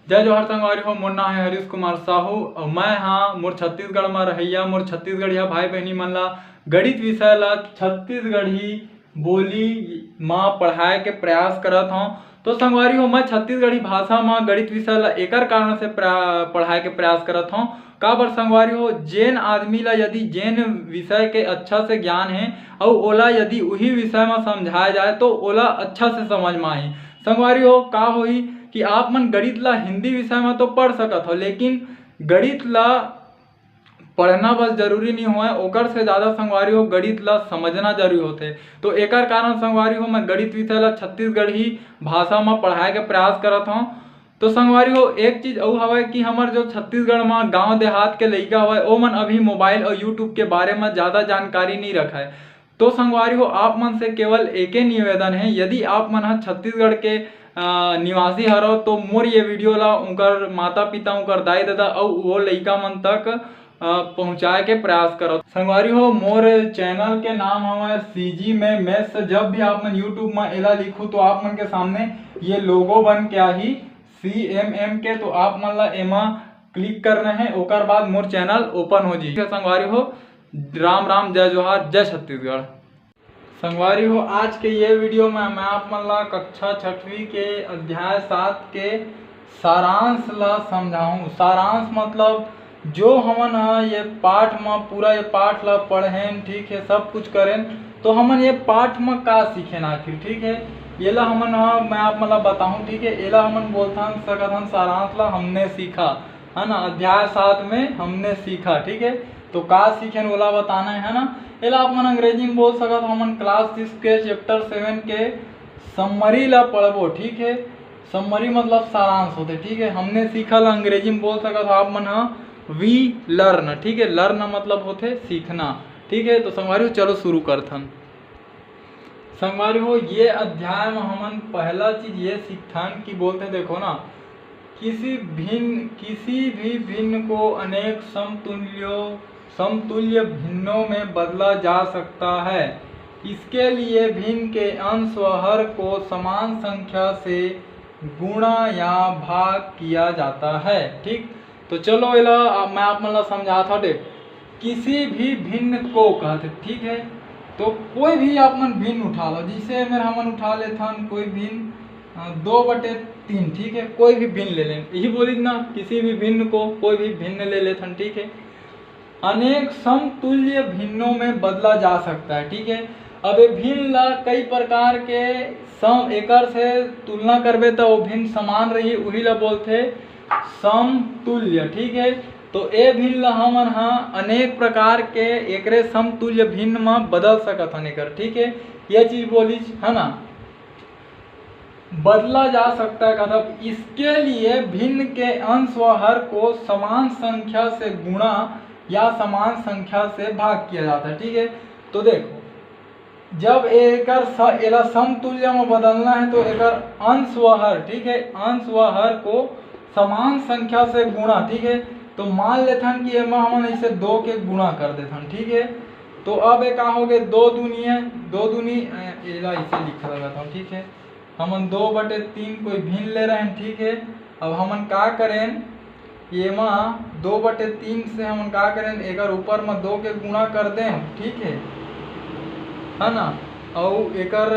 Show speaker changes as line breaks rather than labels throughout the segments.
जय जोहार संगवारी हो। मोर नाम है हरीश कुमार साहू और मैं हाँ मोर छत्तीसगढ़ में रहिया मोर छत्तीसगढ़िया भाई बहनी मन ला गणित विषय ला छत्तीसगढ़ी बोली माँ पढ़ाए के प्रयास करत हूँ। तो संगवारी हो मैं छत्तीसगढ़ी भाषा में गणित विषय ला एकर कारण से पढ़ाए के प्रयास करत हूँ। का बर संगवारी हो जेन आदमी ला यदि जेन विषय के अच्छा से ज्ञान है और ओला यदि वही विषय में समझाया जाए तो ओला अच्छा से समझ में आही। संगवारी हो का होई कि आप मन गणित ला हिंदी विषय में तो पढ़ सकत हो, लेकिन गणित ला पढ़ना बस जरूरी नहीं हुआ ओकर से ज़्यादा संगवारी हो गणित ला समझना जरूरी होते। तो एकर कारण संगवारी हो मैं गणित विषय ला छत्तीसगढ़ी भाषा में पढ़ाए के प्रयास करत हूँ। तो संगवारी हो एक चीज और हवा कि हमार जो छत्तीसगढ़ में गांव देहात के लइका हवा ओ मन अभी मोबाइल और यूट्यूब के बारे में ज़्यादा जानकारी नहीं रखा है। तो संगवारी हो आप मन से केवल एक ही निवेदन है, यदि आप मन छत्तीसगढ़ के निवासी हरो तो मोर ये वीडियो ला उनकर माता पिता उनकर दाई दादा और वो लइका मन तक पहुँचाए के प्रयास करो। संगवारी हो मोर चैनल के नाम हमारे सीजी में मैथ्स। जब भी आप मन यूट्यूब में एला लिखो तो आप मन के सामने ये लोगो बन के आही CMM के, तो आप मन ला एमा क्लिक करना है ओकर बाद मोर चैनल ओपन हो जी। संगवारी हो राम राम जय जोहार जय छत्तीसगढ़। संगवारी हो आज के ये वीडियो में मैं आप मन ला कक्षा 6वीं के अध्याय 7 के सारांश ला समझाऊं। सारांश मतलब जो हमन ये पाठ में पूरा ये पाठ ला पढ़ें, ठीक है, सब कुछ करें तो हमन ये पाठ में का सीखें आखिर, ठीक है, ये ला हमन मैं आप मन ला बताऊं, ठीक है। एला हमन बोलथन सकथन सारांश ला हमने सीखा, है ना, अध्याय 7 में हमने सीखा, ठीक है। तो का सीखें ओला बताना है ना। एला आप मन अंग्रेजी में बोल सकत हमन क्लास 6 के चैप्टर 7 के समरी ला पढ़बो, ठीक है। समरी मतलब सारांश होते, ठीक है। हमने सीखा ला अंग्रेजी में बोल सकत आप मन वी लर्न, ठीक है। लर्न मतलब होते सीखना, ठीक है। तो संगवारी हो चलो शुरू करथन। संगवारी हो ये अध्याय में हमन पहला चीज ये सीखथन कि बोलते देखो ना, किसी भी भिन्न को अनेक समतुल्य भिन्नों में बदला जा सकता है। इसके लिए भिन्न के अंश व हर को समान संख्या से गुणा या भाग किया जाता है, ठीक। तो चलो एला मैं आप मन ला समझाता दे। किसी भी भिन्न को कहते, ठीक है। तो कोई भी आप मन भिन्न उठा लो, जिसे मेरे हमन उठा लेथन कोई भिन्न 2/3, ठीक है। कोई भी भिन्न ले लें, यही बोली ना, किसी भी भिन्न को कोई भी भिन्न ले लेथन, ठीक है। अनेक समतुल्य भिन्नों में बदला जा सकता है, ठीक है। अब ये भिन्न ला कई प्रकार के सम एकर से तुलना करबे तो वो भिन्न समान रही, वही ला बोलते समतुल्य, ठीक है। तो ए भिन्न ला हमन अनेक प्रकार के एकरे समतुल्य भिन्न में बदल सकत हन एकर, ठीक है। ये चीज बोली है ना, बदला जा सकता है। मतलब इसके लिए भिन्न के अंश व हर को समान संख्या से गुणा या समान संख्या से भाग किया जाता है, ठीक है। तो देखो जब एकर एला समतुल्य में बदलना है तो एकर अंश व हर, ठीक है, अंश व हर को समान संख्या से गुणा, ठीक है। तो मान लेथन कि एमा हमन ऐसे 2 के गुणा कर देथन, ठीक है। तो अब ये का हो गए 2 दूनी एला ऐसे लिखा लगाता हूँ, ठीक है। हमन 2/3 कोई भिन्न ले रहे हैं, ठीक है। अब हमन का करें, ये में 2/3 से हमन का करें एकर ऊपर में 2 के गुणा कर दें, ठीक है ना। और एकर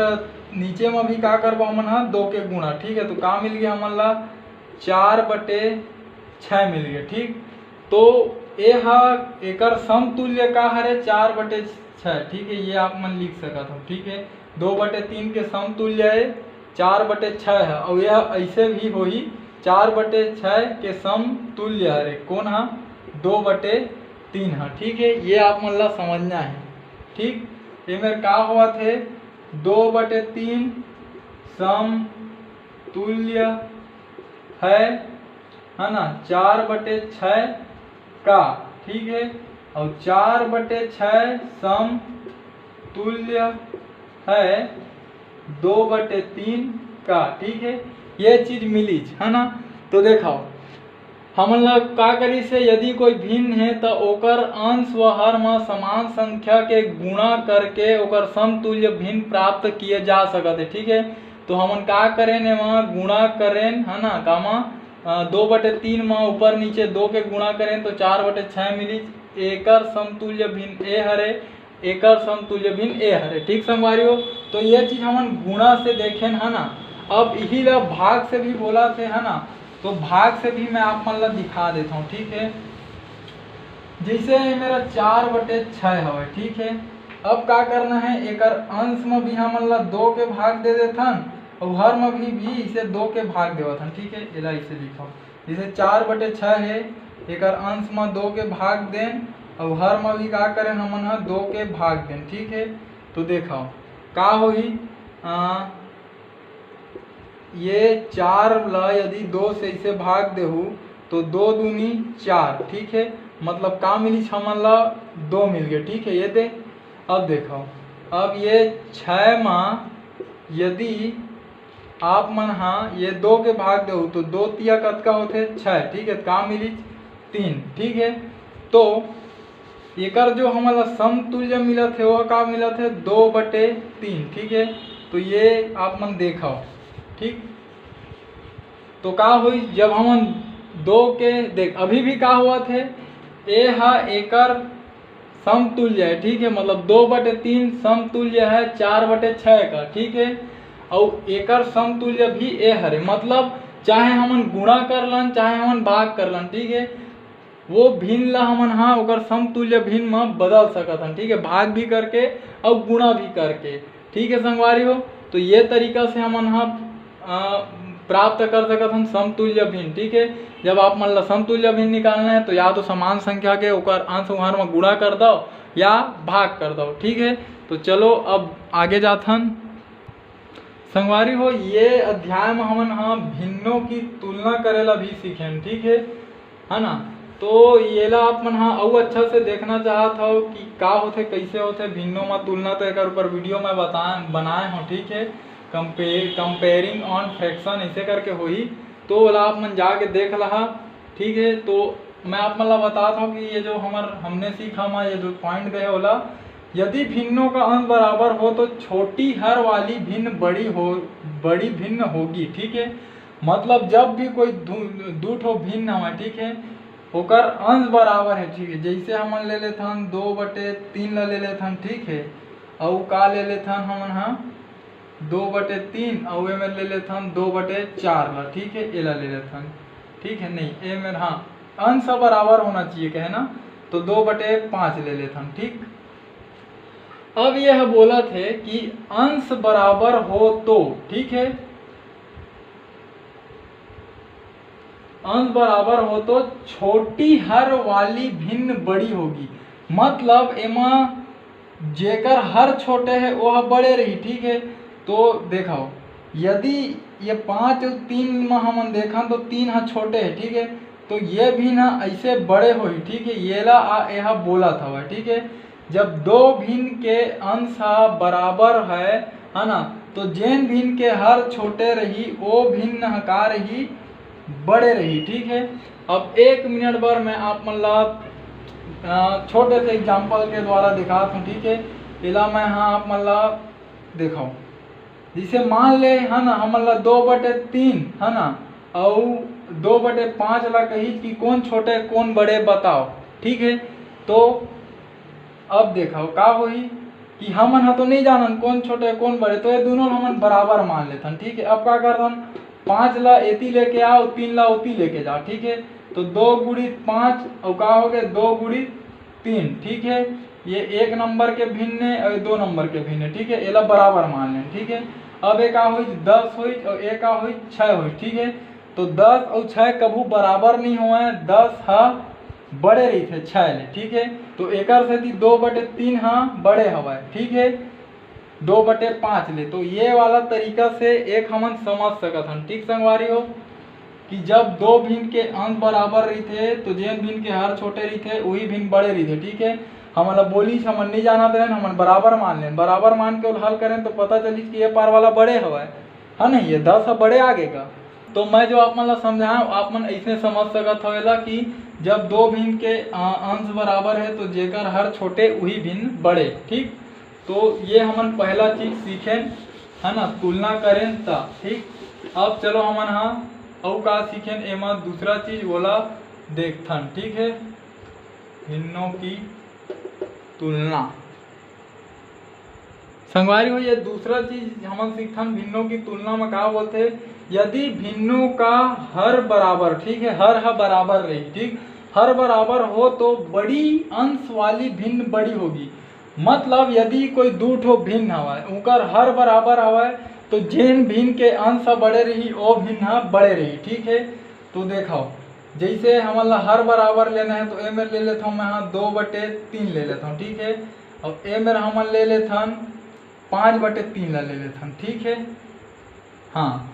नीचे में भी का करबो हमन 2 के गुणा, ठीक है। तो का मिल गया हमन ला 4/6 मिल गया, ठीक। तो ये एकर समतुल्य का हरे 4/6, ठीक है। ये आप मन लिख सकत हो, ठीक है। 2/3 के समतुल्य है 4/6 है और यह ऐसे भी होई 4/6 के समतुल्य हरे कौन 2/3 है, ठीक है। ये आप मन ला समझना है, ठीक। ये मेरे का हुआ थे 2/3 समतुल्य है ना 4/6 का, ठीक है। और 4/6 समतुल्य है 2/3 का, ठीक है। ये चीज मिली है ना। तो देखो हमन लोग का करी से यदि कोई भिन्न है तो ओकर अंश व हर में समान संख्या के गुणा करके ओकर समतुल्य भिन्न प्राप्त किए जा सकते, ठीक है। तो हमन का करें एमा गुणा करें, है ना, कामा 2/3 में ऊपर नीचे 2 के गुणा करें तो 4/6 मिली। एकर समतुल्य भिन्न ए हरे, एकर समतुल्य भिन्न ए हरे। ठीक संगवारी हो, तो ये चीज हम गुणा से देखें है ना। अब यही ला भाग से भी बोला थे है ना, तो भाग से भी मैं आप मन ला दिखा देता हूँ। ठीक है, जैसे मेरा 4/6 हवे। ठीक है, अब का करना है, एकर अंश में भी हमन ला 2 के भाग दे देथन और हर में भी इसे 2 के भाग देवथन। ठीक है, एला इसे लिखो, जैसे 4/6 है, एकर अंश में 2 के भाग दें और हर में भी का करें हमन हा 2 के भाग दें। ठीक है, तो देखो का होही, ये 4 ला यदि 2 से इसे भाग देहू तो 2 दूनी 4। ठीक है, मतलब का मिली हमन ला 2 मिल गए। ठीक है, ये दे। अब देखो, अब ये 6 में यदि आप मन हाँ ये 2 के भाग दो तो 2 तिया कतका होते 6। ठीक है, का मिली 3। ठीक है, तो एकर जो हमारा समतुल्य मिला थे वह का मिला थे 2/3। ठीक है, तो ये आप मन देखो। ठीक, तो का हुई जब हम 2 के देख अभी भी का हुआ थे, ए हा एकर समतुल्य है। ठीक है, मतलब 2/3 समतुल्य है 4/6 का। ठीक है, और एकर समतुल्य भी ए हरे, मतलब चाहे हमन गुणा कर लन चाहे हमन भाग कर लन। ठीक है, वो भिन्न ला हमन हाँ ओकर समतुल्य भिन्न में बदल सकत हन। ठीक है, भाग भी करके और गुणा भी करके। ठीक है संगवारी हो, तो ये तरीका से हमन हाँ प्राप्त कर सकत हन समतुल्य भिन्न। ठीक है, जब आप मन ला समतुल्य भिन्न निकालना है तो या तो समान संख्या के ओकर अंश हर में गुणा कर दो या भाग कर दो। ठीक है, तो चलो अब आगे जाथन। संगवारी हो, ये अध्याय में हमन हाँ भिन्नों की तुलना करेला भी सीखें। ठीक है ना, तो ये ला आप मन हाँ और अच्छा से देखना चाहत हो कि का होथे कैसे होथे भिन्नों में तुलना, तो एक ऊपर वीडियो में बनाए हो। ठीक है, कंपेयरिंग ऑन फ्रैक्शन ऐसे करके होई, तो वाला आप मन जाके देख लहा। ठीक है, तो मैं आप मन ला बताता हूँ कि ये जो हमने सीखा मैं ये जो पॉइंट गए होला, यदि भिन्नों का अंश बराबर हो तो छोटी हर वाली भिन्न बड़ी भिन्न होगी। ठीक है, मतलब जब भी कोई दो ठो भिन्न है, ठीक है, ओकर अंश बराबर है। ठीक है, जैसे हमन ले लेथन 2/3 ला ले लेथन। ठीक है, और का ले लेथन हमन हाँ 2/3 और ए में ले लेथन 2/4 ला। ठीक है, ए ला ले लेथन। ठीक है, नहीं ए में हाँ अंश बराबर होना चाहिए कहे ना, तो 2/5 ले लेथन। ठीक, अब यह बोला थे कि अंश बराबर हो तो, ठीक है, अंश बराबर हो तो छोटी हर वाली भिन्न बड़ी होगी, मतलब एमा जेकर हर छोटे है वह बड़े रही। ठीक है, तो देखो यदि ये 5 और 3 में हम देखा तो 3 हाँ छोटे है। ठीक है, तो ये भी ना ऐसे बड़े हो। ठीक है, ये ला यह बोला था। ठीक है, जब 2 भिन्न के अंश बराबर है ना, तो जेन भिन्न के हर छोटे रही वो भिन्न का रही बड़े रही। ठीक है, अब 1 मिनट बार मैं आप मन ला छोटे से एग्जाम्पल के द्वारा दिखाता हूँ। ठीक है, इला मैं हाँ आप मन ला देखो, जिसे मान ले है ना हम ला 2/3 है ना और 2/5 ला कही कि कौन छोटे कौन बड़े बताओ। ठीक है, तो अब देखो का होई कि हमन तो नहीं जानन कौन छोटे कौन बड़े, तो ये दोनों हमन बराबर मान लेथन। ठीक है, अब का करथन 5 ला एती लेके आओ 3 ला उती लेके जाओ। ठीक है, तो 2 × 5 और का हो गए 2 × 3। ठीक है, ये 1 नंबर के भिन्न है और 2 नंबर के भिन्न है। ठीक है, एला बराबर मान लें। ठीक है, अब एक का हुई 10 हुई और एक का हुई 6 हुई। ठीक है, तो 10 और 6 कभू बराबर नहीं हुए, 10 हाँ बड़े रही थे 6 ले। ठीक है, तो एक से 2/3 हाँ बड़े हवा। ठीक है, 2/5 ले, तो ये वाला तरीका से एक हमन समझ सकत हन। ठीक संगवारी हो, कि जब 2 भिन्न के अंश बराबर रही थे तो जेन भिन्न के हर छोटे रही थे वही भिन्न बड़े रही थे। ठीक है, हमन बोली हमन नहीं जाना दें, हमन बराबर मान लें, बराबर मान के हल करें तो पता चली कि ये पार वाला बड़े हवा है नहीं, ये 10 बड़े आगे का। तो मैं जो आप मन ला समझाया आप मन ऐसे समझ सकत होएला कि जब 2 भिन्न के अंश बराबर है तो जेकर हर छोटे वही भिन्न बड़े। ठीक, तो ये हमन पहला चीज सीखें है ना, तुलना करें ता। ठीक, अब चलो हमन हाँ और का सीखें एमा दूसरा चीज बोला देखथन, ठीक है, भिन्नों की तुलना। संगवारी हो ये दूसरा चीज हम सीखथन भिन्नों की तुलना में का बोलते, यदि भिन्नों का हर बराबर, ठीक है, हर बराबर रही, ठीक, हर बराबर हो तो बड़ी अंश वाली भिन्न बड़ी होगी। मतलब यदि कोई दू ठो भिन्न हवय उनकर हर बराबर हवय तो जेन भिन्न के अंश बड़े रही वो भिन्न बड़े रही, ठीक है। तो देखो जैसे हमन ला हर बराबर लेना है तो ए में ले लेता हूँ मैं यहाँ 2/3 ले लेता हूँ, ठीक है, और ए में हमन ले लेथन 5/3 ले लेथन, ठीक है। हाँ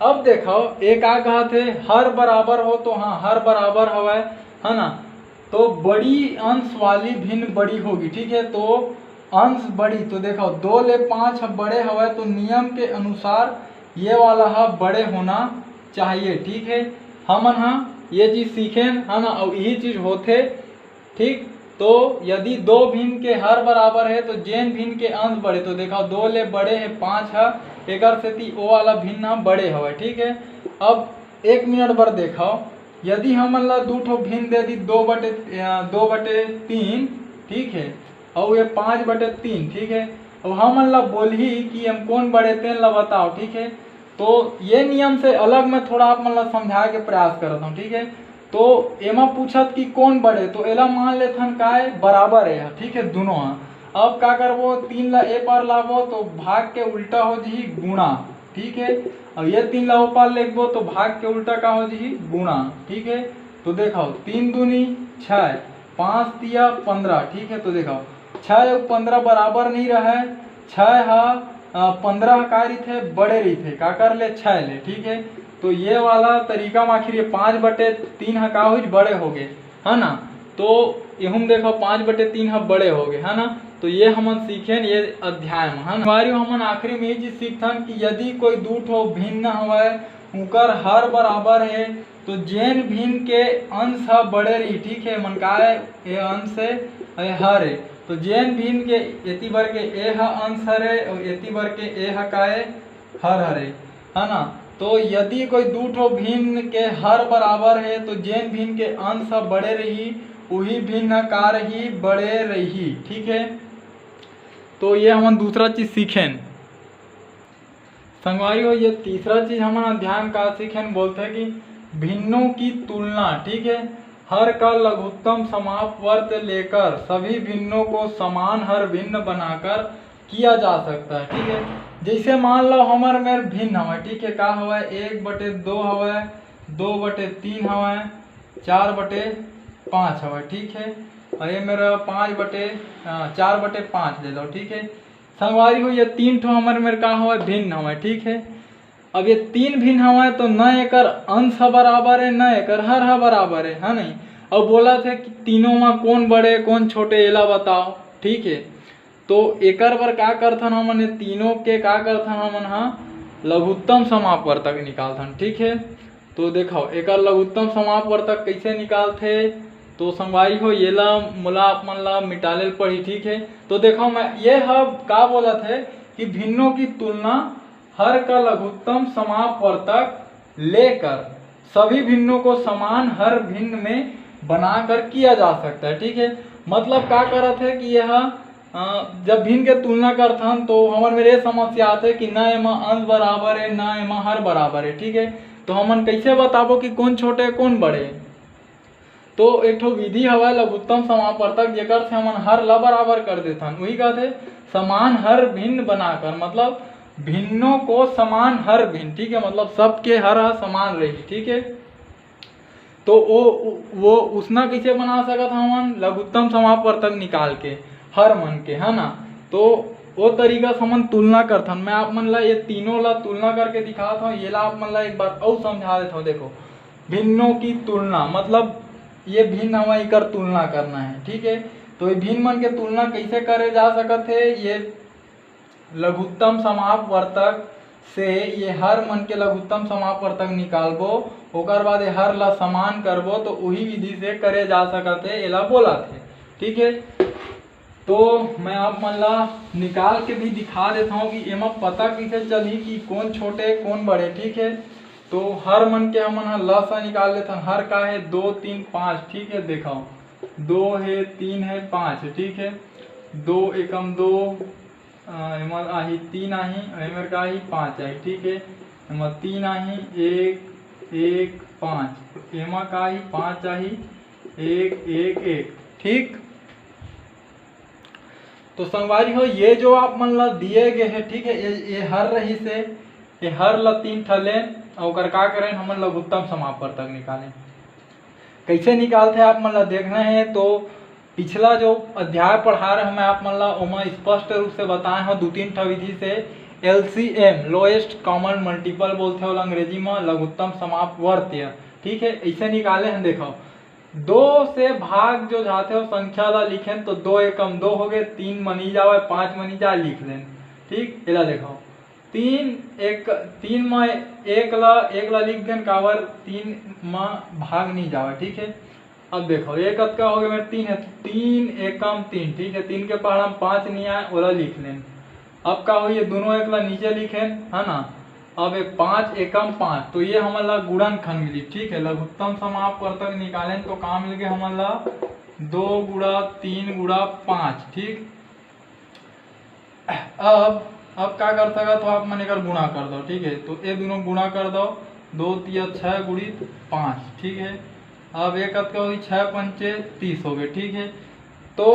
अब देखो एक आ कहा थे हर बराबर हो तो हाँ हर बराबर हवय, है ना, तो बड़ी अंश वाली भिन्न बड़ी होगी, ठीक है। तो अंश बड़ी तो देखो 2 ले 5 बड़े हवय तो नियम के अनुसार ये वाला हा बड़े होना चाहिए, ठीक है। हमन हाँ ये चीज सीखे है ना, और यही चीज होते, ठीक। तो यदि दो भिन्न के हर बराबर है तो जेन भिन्न के अंश बड़े, तो देखो 2 ले बड़े है 5 है, एकर से वो वाला भिन्न बड़े हवय, ठीक है। अब 1 मिनट बर देखो यदि हमन ला दू ठो भिन्न दे दी 2/3, ठीक है, और ये 5/3, ठीक है, और हमन ला बोलही कि हम कौन बड़े तेन ला बताओ, ठीक है। तो ये नियम से अलग मैं थोड़ा आप मन ला समझाए के प्रयास करता हूँ, ठीक है। तो एमा पूछत कि कौन बड़े, तो एला मान लेथन काय बराबर है, ठीक है, दोनों। अब का करबो 3 ला ए पार लाबो तो भाग के उल्टा हो जी गुणा, ठीक है, और ये 3 ला ओ पार लिखबो तो भाग के उल्टा का हो जी गुणा, ठीक है। तो देखो 3 दूनी 6, 5 तिया 15, ठीक है। तो देखो 6 और 15 बराबर नहीं रहे, 6 15 का थे बड़े रही थे, का कर ले 6 ले, ठीक है। तो ये वाला तरीका में आखिर ये 5/3 का हुई बड़े हो गए, है ना। तो हम देखो 5/3 बड़े हो गए, है ना। तो ये हमन सीखे ये अध्याय में, है ना। हमन आखिरी में ये चीज सीखथन कि यदि कोई दू ठो भिन्न हवय उनकर हर बराबर है तो जेन भिन्न के अंश बड़े रही, ठीक है, मन का ये अंश है हर है, तो जेन भिन्न के एति बर के ए अंश हरे और एति बर के ए का हर हरे, है ना। तो यदि कोई दू ठो भिन्न के हर बराबर है तो जेन भिन्न के अंश बड़े रही वही भिन्न का रही बड़े रही, ठीक है। तो ये हम दूसरा चीज सीखें। संगवारी हो ये तीसरा चीज हमारा ध्यान का सीखें, बोलते हैं कि भिन्नों की तुलना, ठीक है, हर का लघुत्तम समापवर्त लेकर सभी भिन्नों को समान हर भिन्न बनाकर किया जा सकता है, ठीक है। जैसे मान लो हमारे में भिन्न हवा, ठीक है, का हवा 1/2 हवा, 2/3 हवा, 4/5 हवा, ठीक है, और ये मेरा 4/5 ले लो, ठीक है। संगवारी हो ये 3 ठो हमारे मेरे का हवा भिन्न हवा, ठीक है। अब ये 3 भिन्न हवा तो न एकर अंश बराबर है न एकर हर बराबर है नहीं। अब बोला था कि तीनों में कौन बड़े कौन छोटे एला बताओ, ठीक है। तो एकर बर का करथन हमन तीनों के का करथन हमन हाँ लघुत्तम समापवर्तक निकालथन, ठीक है। तो देखो एकर लघुत्तम समापवर्तक कैसे निकालथे, तो संगवारी हो ये ला मोला आप मन ला मिटाले पड़ी, ठीक है। तो देखो मैं ये का बोला थे कि भिन्नों की तुलना हर का लघुत्तम समापवर्तक लेकर सभी भिन्नों को समान हर भिन्न में बनाकर किया जा सकता है, ठीक है। मतलब का करत है कि यह जब भिन्न के तुलना करथन तो हमारे मेरे समस्या आते कि न एमा अंश बराबर है न एमा हर बराबर है, ठीक है। तो हमन कैसे बताबो कि कौन छोटे कौन बड़े, तो एक ठो विधि हवा लघुत्तम समापवर्तक जेकर से हमन हर ला बराबर कर देथन, वही कहते समान हर भिन्न बनाकर, मतलब भिन्नों को समान हर भिन्न, ठीक है, मतलब सबके हर समान रही, ठीक है। तो वो उसना कैसे बना सकत हमन लघुत्तम समापवर्तक निकाल के हर मन के, है ना। तो वो तरीका से हमन तुलना करथन। मैं आप मन ला ये तीनों ला तुलना करके दिखात हूँ, ये ला आप मन ला एक बार और समझा देता हूँ। देखो भिन्नों की तुलना मतलब ये भिन्न हवा इकर तुलना करना है, ठीक है। तो ये भिन्न मन के तुलना कैसे करे जा सकत है, ये लघुत्तम समापवर्तक से ये हर मन के लघुत्तम समापवर्तक निकालबो, ओकर बाद ये हर ला समान करबो तो वही विधि से करे जा सकत है, एला बोला थे, ठीक है। तो मैं आप मन ला निकाल के भी दिखा देता हूँ कि एमा पता कैसे चली कि कौन छोटे कौन बड़े, ठीक है। तो तो हर मन के हमन ह लसा निकाल लेथन। हर का है 2 3 5, ठीक है। देखो 2 है, 3 है, 5 है, ठीक है। 2 एकम 2 एमन आही 3 आही, एमर का आही 5 आही, ठीक है। एमा 3 आही 1 1 5, एमा का आही 5 आही 1 1 1, ठीक। तो संगवारी हो ये जो आप मन ला दिए गए है, ठीक है, ये हर रही से ये हर ला 3 ठले और का करें हमन लघुत्तम समापवर्तक निकालें। कैसे निकालते हैं आप मन ला देखना है। तो पिछला जो अध्याय पढ़ा रहे मैं आप मन ला ओमा स्पष्ट रूप से बताए हो 2-3 ठा विधि से LCM लोएस्ट कॉमन मल्टीपल बोलते हो अंग्रेजी में, लघुत्तम समापवर्त्य, ठीक है। ऐसे निकाले हैं। देखो 2 से भाग जो जाते हो संख्या ला लिखें तो 2 एकम 2 हो गए, 3 मनी जावे 5 मनी जा लिख लें, ठीक। एला देखो 3 में एक ला लिख दें कावर 3 में भाग नहीं जावे, ठीक है। अब देखो एक का हो गया मेरे 3 है, 3 एकम 3, ठीक है। 3 के पहाड़ हम 5 नहीं आए, ओला लिख लें। अब का हो ये दोनों एक ला नीचे लिखें, है ना। अब 5 एकम 5, तो ये हमारा गुणनखंड मिली, ठीक है। लघुत्तम समापवर्तक निकालें तो काम मिल गया हमारा 2 गुणा 3 गुणा 5, ठीक। अब क्या कर सका तो आप मन एक गुणा कर दो, ठीक है। तो ये दोनों गुणा कर दो, 2 3 6 गुणित 5, ठीक है। अब एक का हुई 6 पंचे 30 हो गए, ठीक है। तो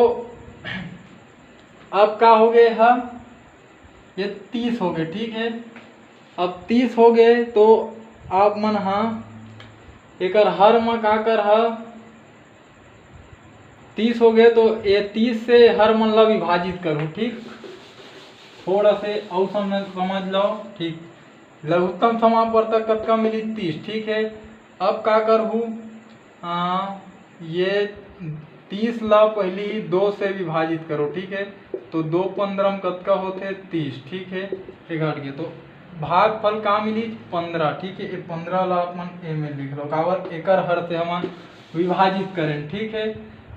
अब क्या हो गए हम ये 30 हो गए, ठीक है। अब 30 हो गए तो आप मन हाँ एक हर में का कर 30 हो गए तो ये 30 से हर मन ला विभाजित करूँ, ठीक। थोड़ा से और समझ लो, ठीक। लघुत्तम समापवर्तक कतका मिली 30, ठीक है। अब का करूँ ये 30 ला पहली 2 से विभाजित करो, ठीक है। तो 2 15 कतका होते 30, ठीक है। एक हट गया तो भागफल का मिली 15, ठीक है। ये 15 ला अपन ए में लिख लो कावर एकर हर से हम विभाजित करें, ठीक है।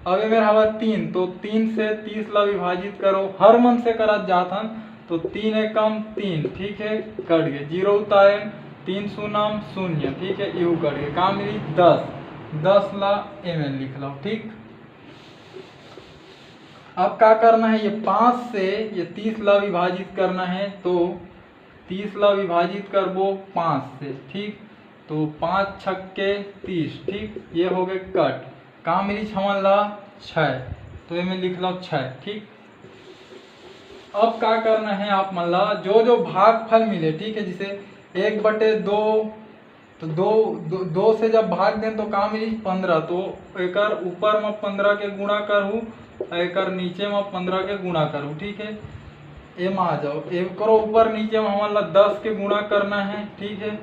अब ये मेरा हवा 3, तो 3 से 30 ला विभाजित करो, हर मन से करत जाथन तो 3 एकम 3, ठीक है। कट गए 0 उतारे 3 शून्यम 0, ठीक है। यू कट गए का मिली 10 ला ए में लिख लो, ठीक। अब क्या करना है, ये 5 से ये 30 ला विभाजित करना है, तो 30 ला विभाजित करबो 5 से, ठीक। तो 5 छक्के 30, ठीक। ये हो गए कट का मिली छमन ला 6, तो ये में लिख लो 6, ठीक। अब क्या करना है आप मन ला जो भागफल मिले, ठीक है। जैसे 1/2 तो 2 से जब भाग दें तो का मिली 15, तो एकर ऊपर में 15 के गुणा करूँ, एकर नीचे में 15 के गुणा करूँ, ठीक है। एम आ जाओ एक करो ऊपर नीचे में हमारा 10 के गुणा करना है, ठीक है।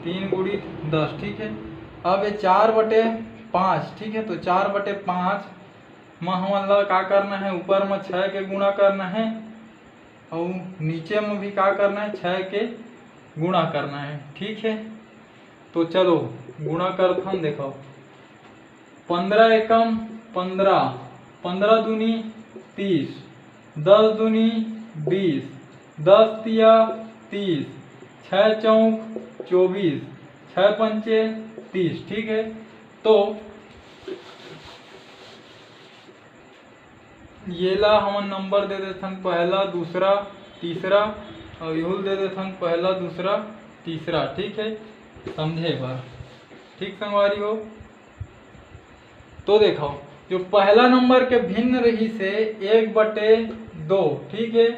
3 गुणित 10, ठीक है। अब ये 4/5, ठीक है। तो 4/5 में हमारा का करना है, ऊपर में 6 के गुणा करना है और नीचे में भी का करना है 6 के गुणा करना है, ठीक है। तो चलो गुणा करते हम, देखो 15 एकम 15, 15 दूनी 30, 10 दूनी 20, 10 तिया 30, 6 चौक 24, 6 पंचे 30, ठीक है। तो ये ला हम नंबर दे देथन पहला दूसरा तीसरा और यूल दे देथन पहला दूसरा तीसरा, ठीक है। समझे बार, ठीक संगवारी हो। तो देखो जो पहला नंबर के भिन्न रही से 1/2, ठीक है।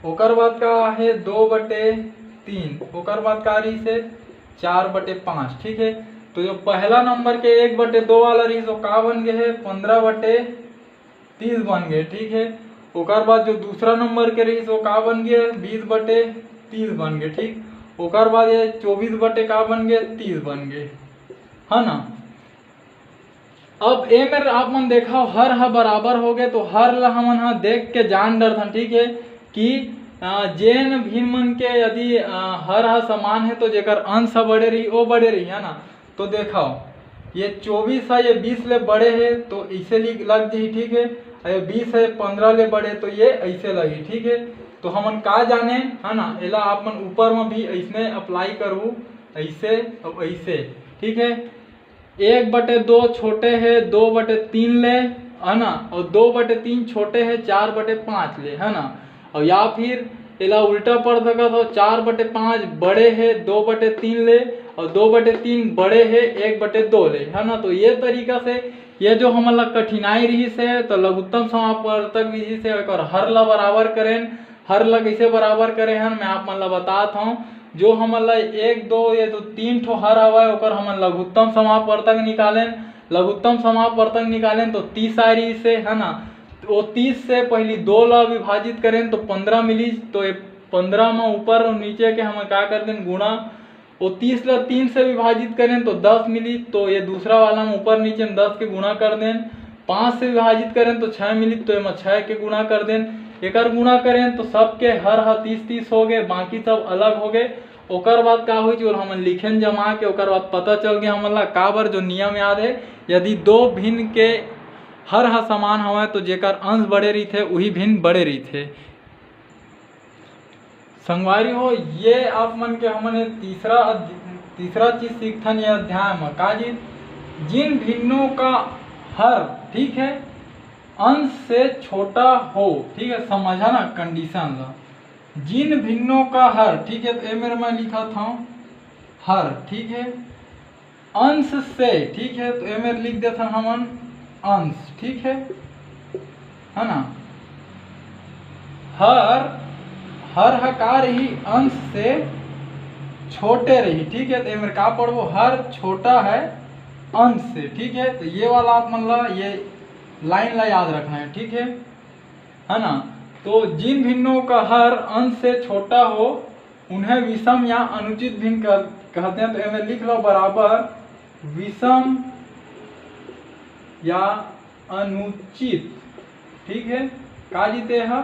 ओकर बाद का है 2/3, ओकर बाद का रही से 4/5, ठीक है। तो जो पहला नंबर के 1/2 वाला रही तो का बन गए है 15/30 बन गए, ठीक है। ओकर बाद जो दूसरा नंबर के रही तो का बन गए 20/30 बन गए, ठीक। ओकर बाद ये 24 का बन गए 30 बन गए, है ना। अब ए में आप मन देखा हर हा बराबर हो गए, तो हर ला हमन हा देख के जान डरथन, ठीक है। कि जेन भी मन के यदि हर हा समान है तो जेकर अंश बड़े रही वो बड़े रही, है ना। तो देखो ये 24 है ये 20 ले बड़े है तो ऐसे लग जाए, ठीक है। ये 20 है 15 ले बड़े तो ये ऐसे लगी, ठीक है। तो हमन का जाने है ना, एला आप मन ऊपर में भी ऐसने अप्लाई करूँ, ऐसे और ऐसे, ठीक है। 1/2 छोटे है 2/3 ले, है ना, और 2/3 छोटे है 4/5 ले, है ना। और या फिर एला उल्टा पढ़ सकत हो, 4/5 बड़े है 2/3 ले, और 2/3 बड़े है 1/2 ले, है ना। तो ये तरीका से ये जो हमन ला कठिनाई रही से, तो लघुत्तम समापवर्तक विधि से एक हर ला बराबर करें। हर ला कैसे बराबर करे हैं मैं आप मन ला बताता हूँ। जो हमन ला 1 2 ये तो 3 ठो हर हवा ओकर हमन लघुत्तम समापवर्तक निकालें। लघुत्तम समापवर्तक निकालें तो 30 आ रही से, है ना। वो 30 से पहली 2 ला विभाजित करें तो 15 मिली। तो 15 में ऊपर और नीचे के हम क्या कर दें गुणा। वो 30 ला 3 से विभाजित करें तो 10 मिली। तो ये दूसरा वाला में ऊपर नीचे में 10 के गुणा कर दें। 5 से विभाजित करें तो 6 मिली। तो ये 6 के गुणा कर दें। एक गुणा करें तो सबके हर 30-30 हो गए, बाकी सब अलग हो गए। ओकर बाद का हुई जो हम लिखें जमा के, ओकर बाद पता चल गया हमन ला काबर जो नियम याद है, यदि दो भिन्न के हर समान हवे तो जेकर अंश बड़े रही थे वही भिन्न बड़े रही थे। संगवारी हो, ये आप मन के हमने तीसरा चीज सीखथन ये अध्याय में का जी, जिन भिन्नों का हर, ठीक है, अंश से छोटा हो, ठीक है, समझा ना कंडीशन ला। जिन भिन्नों का हर, ठीक है, तो ये मेरे में लिखा था हर, ठीक है, अंश से, ठीक है, तो ये मेरे लिख देता हमन अंश, ठीक है ना। हर हकार ही अंश से छोटे रही, ठीक है, तो ये मेरे का पढ़ो हर छोटा है अंश से, ठीक है। तो ये वाला आप मन ला ये लाइन ला याद रखना है, ठीक है ना। तो जिन भिन्नों का हर अंश से छोटा हो उन्हें विषम या अनुचित भिन्न कहते हैं। तो इनमें लिख लो बराबर विषम या अनुचित, ठीक है, का जीते है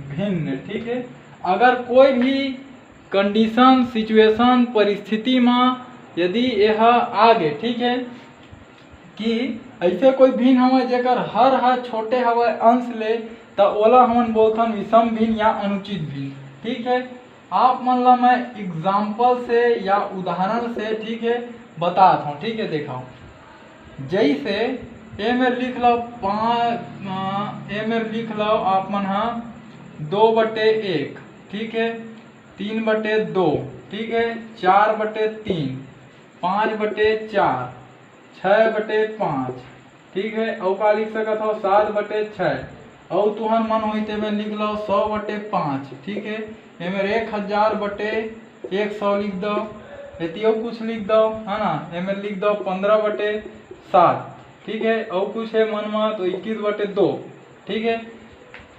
भिन्न, ठीक है। अगर कोई भी कंडीशन सिचुएशन परिस्थिति में यदि यह आगे, ठीक है, कि ऐसे कोई भिन्न हवे जेकर हर छोटे हवे अंश ले, तो ओला हमन बोलथन विषम भिन्न या अनुचित भिन्न, ठीक है। आप मन ला मैं एग्जाम्पल से या उदाहरण से, ठीक है, बताता हूँ, ठीक है। देखो जैसे ए में लिख लो आप मन 2/1, ठीक है, 3/2, ठीक है, 4/3, 5/4, 6/5, ठीक है, और का लिख सकत हो 7/6, और तुहर मन होते में लिख लो 100/5, ठीक है। ये मेरे 1000/100 लिख दो, एतियो कुछ लिख दो, है ना। ये में लिख दो 15/7, ठीक है, और कुछ है मन में तो 21/2, ठीक है।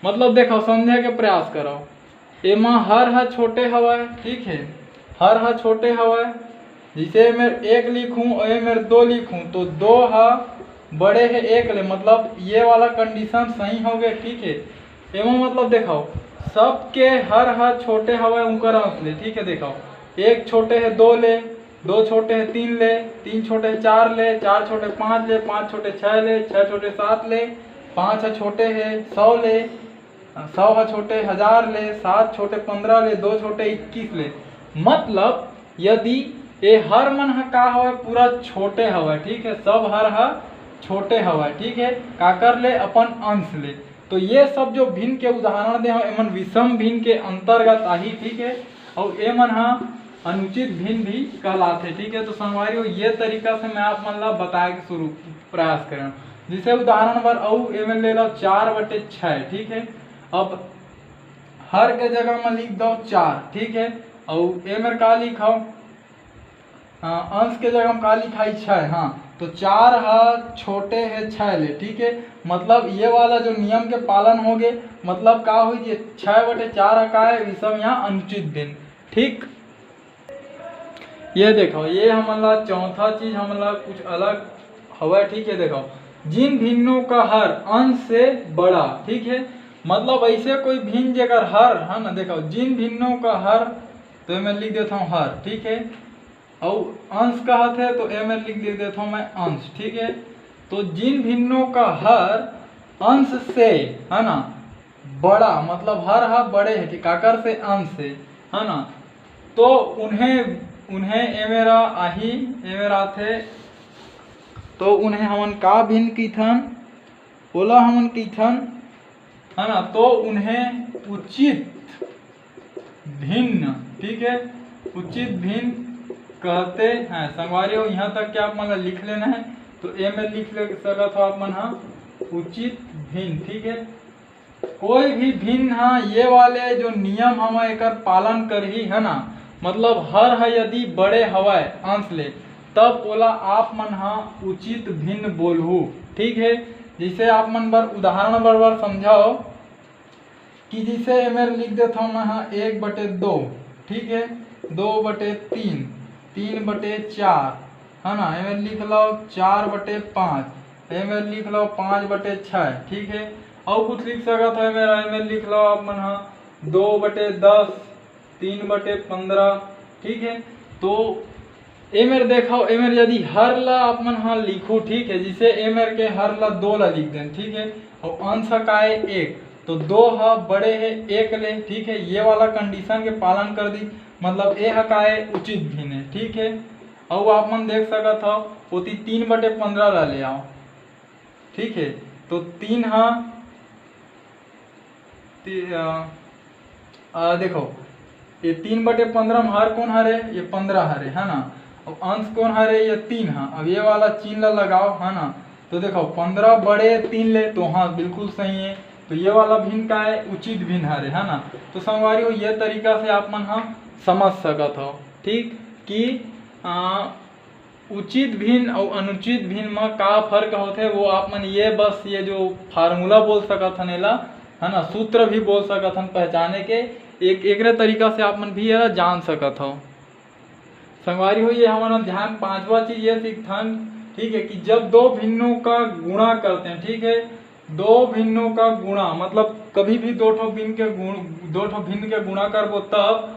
मतलब देखो समझे के प्रयास करो। एमा हर छोटे हवा, ठीक है, हर छोटे हवा। जैसे मैं 1 लिखूं और ये मेरे 2 लिखूं तो 2 बड़े है 1 ले, मतलब ये वाला कंडीशन सही हो गए, ठीक है। एवं मतलब देखो सबके हर छोटे हवा उनका अंश ले, ठीक है। देखो 1 छोटे है 2 ले, 2 छोटे है 3 ले, 3 छोटे है 4 ले, 4 छोटे 5 ले, 5 छोटे 6 ले, 6 छोटे 7 ले, 5 छोटे है 100 ले, 100 छोटे 1000 ले, 7 छोटे 15 ले, 2 छोटे 21 ले। मतलब यदि ये हर मन का हवा पूरा छोटे हवा, ठीक है, सब हर छोटे हवा, ठीक है, का कर ले अपन अंश ले। तो ये सब जो भिन्न के उदाहरण दे एमन विषम भिन्न के अंतर्गत आही, ठीक है, और एमन अनुचित भिन्न भी कहलाते, ठीक है। तो संगवारियों ये तरीका से मैं आप मन ला बताए के शुरू प्रयास करें। जैसे उदाहरण पर और एमन ले लो 4/6, ठीक है। अब हर के जगह में लिख दो 4, ठीक है, और एमन का लिखो अंश के जगह में का लिखाई 6, हाँ। तो 4 छोटे है 6 ले, ठीक है। मतलब ये वाला जो नियम के पालन हो गए, मतलब का हुई 6/4 का है विषम या अनुचित भिन्न, ठीक। ये देखो ये हमारा चौथा चीज हमारा कुछ अलग हवा, ठीक है। देखो जिन भिन्नों का हर अंश से बड़ा, ठीक है, मतलब ऐसे कोई भिन्न जगह हर है ना। देखो जिन भिन्नों का हर, तो मैं लिख देता हूँ हर, ठीक है, और अंश का हाथ है तो मैं लिख देता हूँ मैं अंश, ठीक है। तो जिन भिन्नों का हर अंश से, है ना, बड़ा मतलब हर हा बड़े है कि काकर से अंश से, है ना। तो उन्हें एमेरा आही एमेरा थे, तो उन्हें हमन का भिन्न कीथन, बोला हमन कीथन, है ना। तो उन्हें उचित भिन्न, ठीक है, उचित भिन्न कहते हैं। संगवारी हो यहाँ तक क्या आप मतलब लिख लेना है, तो ए में लिख ले सकत हो आप मन हाँ उचित भिन्न, ठीक है। कोई भी भिन्न हाँ ये वाले जो नियम हम एकर पालन कर ही, है ना। मतलब हर है यदि बड़े हवाए अंश ले तब बोला आप मन हाँ उचित भिन्न बोलहु, ठीक है। जिसे आप मन बर उदाहरण बराबर समझाओ कि जिसे मेरे लिख देता हूँ मैं हाँ 1/2, ठीक है, 2/3, 3/4, है ना। एमें लिख लो 4/5, एमें लिख लो 5/6, ठीक है। और कुछ लिख सकता है मेरा, एमें लिख लो आप मन हाँ 2/10, 3/15, ठीक है। तो एमेर देखो एमेर यदि हर ला आप मन हाँ लिखो, ठीक है, जिसे एमेर के हर ला 2 ला लिख दें, ठीक है। और अंश का है 1, तो 2 हा बड़े है 1 ले, ठीक है। ये वाला कंडीशन के पालन कर दी, मतलब ए का है उचित भिन्न है, ठीक है। और आप मन देख सकत हो पोती 3/15 ला ले आओ, ठीक है। तो 3 हा देखो ये 3/15 में हर कौन हरे, ये 15 हरे, है ना। और अंश कौन हरे, ये 3 है। अब ये वाला चिन्ह ला लगाओ, है ना। तो देखो 15 बड़े 3 ले, तो हाँ बिल्कुल सही है। तो ये वाला भिन्न का है उचित भिन्न हरे, है ना। तो संगवारी हो ये तरीका से आप मन हाँ समझ सकत हो, ठीक, कि उचित भिन्न और अनुचित भिन्न में का फर्क होते वो आप मन ये बस ये जो फार्मूला बोल सकत हन एला, है ना, सूत्र भी बोल सकत हन पहचाने के, एक तरीका से आप मन भी ये जान सकत हो। संगवारी हो ये हमारा ध्यान 5वां चीज ये सीखथन, ठीक है, कि जब दो भिन्नों का गुणा करते हैं, ठीक है, दो भिन्नों का गुणा मतलब कभी भी दो ठो भिन्न के गुणा करबो तब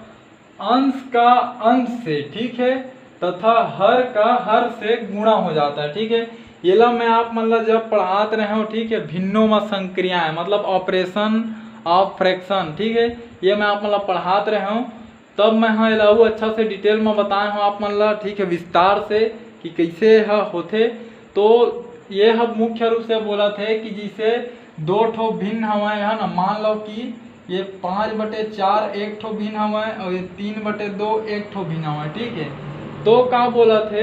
अंश का अंश से, ठीक है, तथा हर का हर से गुणा हो जाता है, ठीक है। ये ला मैं आप मतलब जब पढ़ाते रहे हो, ठीक है, भिन्नों में संक्रियाएं मतलब ऑपरेशन ऑफ फ्रैक्शन, ठीक है, ये मैं आप मतलब पढ़ाते रहे हूँ, तब मैं हाँ इलाहू अच्छा से डिटेल में बताए हूँ आप मतलब, ठीक है, विस्तार से कि कैसे होते। तो ये हम मुख्य रूप से बोला थे कि जिसे दो ठो भिन्न हवाएं, है ना, मान लो कि ये 5/4 एक ठो भिन्न हवाएं और ये 3/2 एक ठो भिन्न हवाएं, ठीक है। तो का बोला थे,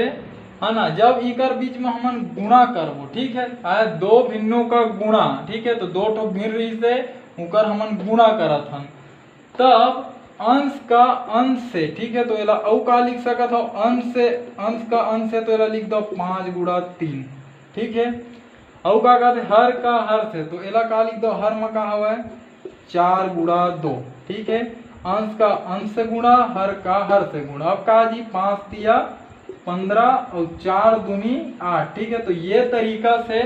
है ना, जब इकर बीच में हमन गुणा करबो, ठीक है, दो भिन्नों का गुणा, ठीक है, तो दो ठो भिन्न रही से उकर हमन गुणा करत हन, तब अंश का अंश से, ठीक है, तो एला औ का लिख सकत हो, अंश का अंश से, तो एला लिख दो 5/3, ठीक है। औ का कहते हर का हर से, तो एला का लिख दो, हर में का हवा 4/2, ठीक है। अंश का अंश से गुणा, हर का हर से गुणा। अब का जी 5 तिया 15 और 4 दूनी 8, ठीक है। तो ये तरीका से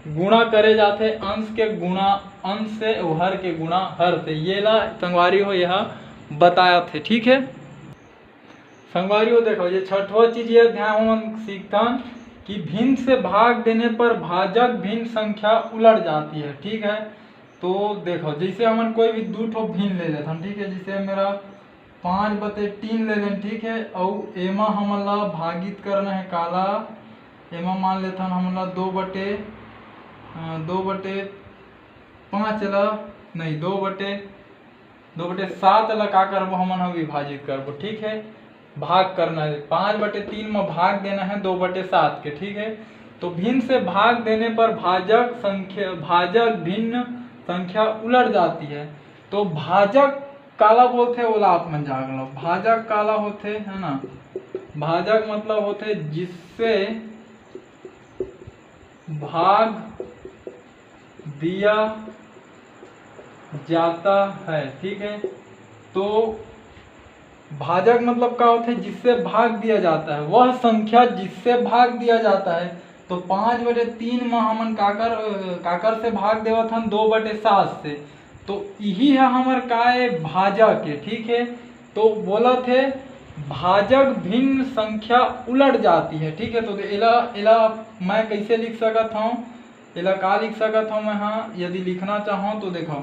गुणा करे जाते, अंश के गुणा अंश से और हर के गुणा हर से, ये ला संगवारी हो यह बताया थे, ठीक है। संगवारी हो देखो ये 6वां चीज ये ध्यान हम सीखता कि भिन्न से भाग देने पर भाजक भिन्न संख्या उलट जाती है, ठीक है। तो देखो जैसे हमन कोई भी दो ठो भिन्न ले लेते हैं, ठीक है, जैसे मेरा 5/3 ले लें, ठीक है, और एमा हमन ला भागित करना है काला, एमा मान लेते हैं हमन ला 2/5 ला नहीं 2/7 ला का करबो हमन विभाजित करबो, ठीक है, भाग करना है 5/3 में भाग देना है 2/7 के, ठीक है। तो भिन्न से भाग देने पर भाजक भिन्न संख्या उलट जाती है। तो भाजक काला बोलते ओला आप मन जाग लो, भाजक काला होते, है ना। भाजक मतलब होते जिससे भाग दिया जाता है, ठीक है। तो भाजक मतलब क्या होता है, जिससे भाग दिया जाता है, वह संख्या जिससे भाग दिया जाता है। तो 5/3 में हमन काकर से भाग देवत हन 2/7 से, तो यही है हमार काय भाजक है, ठीक है। तो बोला थे भाजक भिन्न संख्या उलट जाती है, ठीक है। तो इला मैं कैसे लिख सकता हूँ, इला का लिख सकता हूँ मैं, हाँ यदि लिखना चाहूँ तो देखो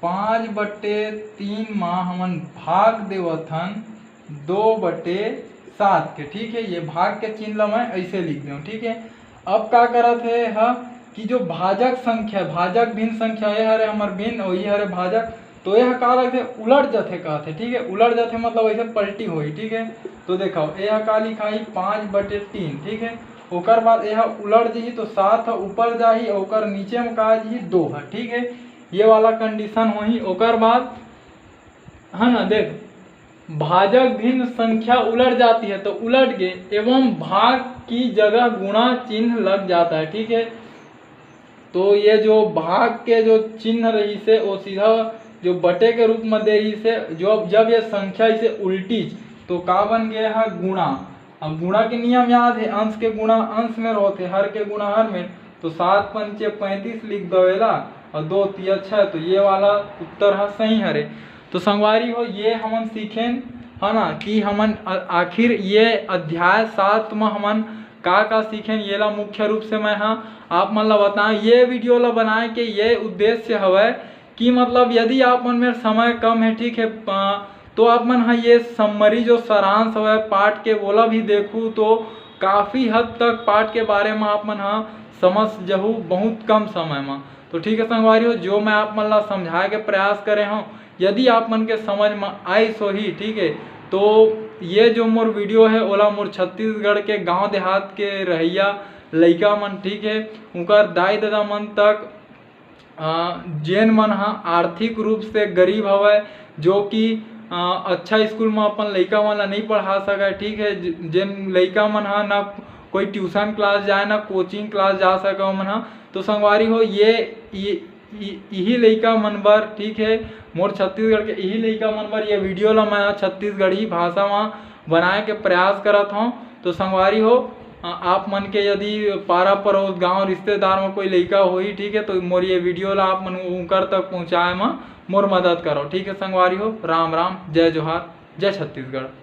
5/3 माँ हमन भाग देवथन 2/7 के। ठीक है, ये भाग के चिन्ह ला मैं ऐसे लिख दूँ। ठीक है, अब का करत है कि जो भाजक संख्या, भाजक भिन्न संख्या, ये हरे हमर भिन्न और ये हरे भाजक, तो यह का लगथे उलट जाथे कहथे। ठीक है, उलट जाथे मतलब ऐसे पलटी होई। ठीक है, तो देखो यह का लिखाई 5/3। ठीक है, ओकर बाद यह उलट जी तो 7 ऊपर जाही, ओकर नीचे में का जी 2 है। ठीक है, ये वाला कंडीशन होही। ओकर बाद है ना, देख भाजक भिन्न संख्या उलट जाती है तो उलट गए एवं भाग की जगह गुणा चिन्ह लग जाता है। ठीक है, तो ये जो भाग के जो चिन्ह रही से वो सीधा जो बटे के रूप में दे रही से, जो जब ये संख्या इसे उल्टी तो का बन गया है गुणा। अब गुणा के नियम याद है, अंश के गुणा अंश में रहते, हर के गुणा हर में, तो 7×5 = 35 लिख देवेला और 2 × 3 = 6, तो ये वाला उत्तर है सही हरे। तो संगवारी हो ये हमन सीखें है ना कि हमन आखिर ये अध्याय 7 में हमन का सीखें, ये ला मुख्य रूप से मैं हाँ आप मन ला बताएं। ये वीडियो ला बनाए के ये उद्देश्य हवै कि मतलब यदि आप मन में समय कम है, ठीक है, तो आप मन हाँ ये समरी जो सारांश हवै पाठ के बोला भी देखूँ तो काफ़ी हद तक पाठ के बारे में आप मन हाँ समझ जहू बहुत कम समय में। तो ठीक है संगवारी हो, जो मैं आप मन ला समझाए के प्रयास करे हूँ, यदि आप मन के समझ में आई सो ही ठीक है, तो ये जो मोर वीडियो है ओला मोर छत्तीसगढ़ के गांव देहात के रहिया लइका मन, ठीक है, उनकर दाई दादा मन तक जेन मन हाँ आर्थिक रूप से गरीब हवै, जो कि अच्छा स्कूल में अपन लइका मन ला नहीं पढ़ा सके। ठीक है, जेन लइका मन हाँ ना कोई ट्यूशन क्लास जाए ना कोचिंग क्लास जा सके मन हाँ, तो संगवारी हो ये यही लइका मन बर, ठीक है, मोर छत्तीसगढ़ के यही लइका मन बर ये वीडियो ला मैं छत्तीसगढ़ी भाषा में बनाए के प्रयास करत हूँ। तो संगवारी हो आप मन के यदि पारा पड़ोस गांव रिश्तेदार में कोई लइका होई, ठीक है, तो मोर ये वीडियो ला आप मन उनकर तक पहुँचाए में मोर मदद करो। ठीक है संगवारी हो, राम राम, जय जोहार, जय छत्तीसगढ़।